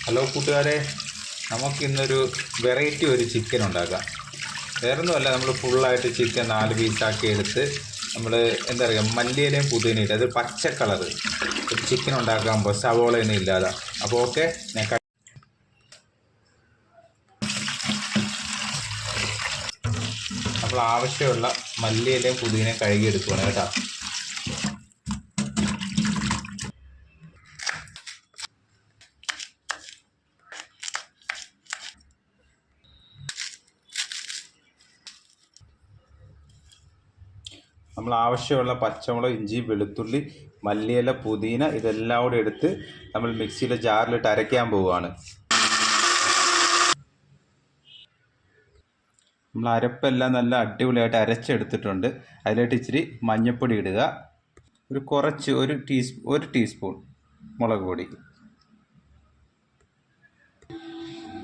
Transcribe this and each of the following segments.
Hello കൂട്ടുകാരെ, നമുക്കിന്നൊരു variety ഒരു ചിക്കൻ ഉണ്ടാക്കാം. വേറൊന്നുമല്ല, നമ്മൾ ഫുള്ളായിട്ട് ചിക്കൻ 4 പീസാക്കി എടുത്ത് നമ്മൾ എന്താ പറയുക, മല്ലിയിലയും പുതിനയും ഇട്ട് അത് പച്ച കളറ് ഒരു ചിക്കൻ ഉണ്ടാക്കുമ്പോൾ സവോളയൊന്നും ഇല്ലാതെ. അപ്പോൾ ഓക്കെ, നമ്മൾ ആവശ്യമുള്ള മല്ലിയിലയും പുതിനയും കഴുകിയെടുക്കുകയാണ് കേട്ടോ. നമ്മൾ ആവശ്യമുള്ള പച്ചമുളക്, ഇഞ്ചി, വെളുത്തുള്ളി, മല്ലിയില, പുതിന ഇതെല്ലാം കൂടെ എടുത്ത് നമ്മൾ മിക്സിയിലെ ജാറിലിട്ട് അരയ്ക്കാൻ പോവുകയാണ്. നമ്മൾ അരപ്പെല്ലാം നല്ല അടിപൊളിയായിട്ട് അരച്ചെടുത്തിട്ടുണ്ട്. അതിലോട്ട് ഇച്ചിരി മഞ്ഞൾപ്പൊടി ഇടുക, ഒരു ടീസ്പൂൺ മുളക് പൊടി,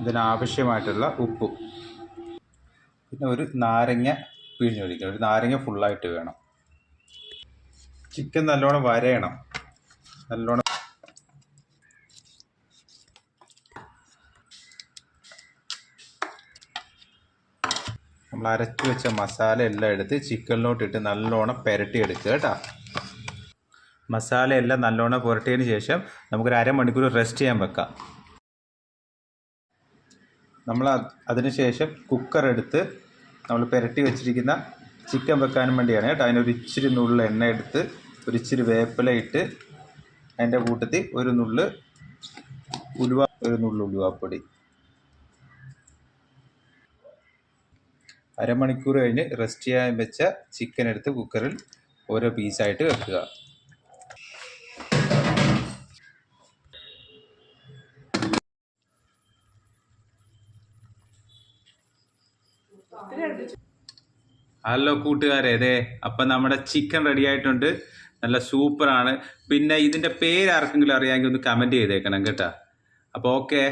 ഇതിനാവശ്യമായിട്ടുള്ള ഉപ്പും, പിന്നെ ഒരു നാരങ്ങ പിഴിഞ്ഞൊഴിക്കണം. ഒരു നാരങ്ങ ഫുള്ളായിട്ട് വേണം. ചിക്കൻ നല്ലോണം വരയണം. നല്ലോണം നമ്മൾ അരച്ചു വെച്ച മസാല എല്ലാം എടുത്ത് ചിക്കനിലോട്ടിട്ട് നല്ലോണം പുരട്ടിയെടുക്കുക കേട്ടോ. മസാല എല്ലാം നല്ലോണം പുരട്ടിയതിന് ശേഷം നമുക്കൊരു അരമണിക്കൂർ റെസ്റ്റ് ചെയ്യാൻ വെക്കാം. നമ്മൾ അതിന് ശേഷം കുക്കർ എടുത്ത് നമ്മൾ പുരട്ടി വെച്ചിരിക്കുന്ന ചിക്കൻ വെക്കാനും വേണ്ടിയാണ് കേട്ടോ. അതിനൊരു ഇച്ചിരി നുള്ള് എണ്ണ എടുത്ത് ഒരു ഇച്ചിരി വേപ്പില ഇട്ട് അതിൻ്റെ കൂട്ടത്തിൽ ഒരു നുള്ള് ഉലുവാപ്പൊടി. അരമണിക്കൂർ കഴിഞ്ഞ് റെസ്റ്റ് ചെയ്യാൻ വെച്ച ചിക്കൻ എടുത്ത് കുക്കറിൽ ഓരോ പീസായിട്ട് വെക്കുക. ഹലോ കൂട്ടുകാരെ, അപ്പം നമ്മുടെ ചിക്കൻ റെഡി ആയിട്ടുണ്ട്. നല്ല സൂപ്പറാണ്. പിന്നെ ഇതിൻ്റെ പേര് ആർക്കെങ്കിലും അറിയാമെങ്കിൽ ഒന്ന് കമൻറ്റ് ചെയ്തേക്കണം കേട്ടോ. അപ്പോൾ ഓക്കെ.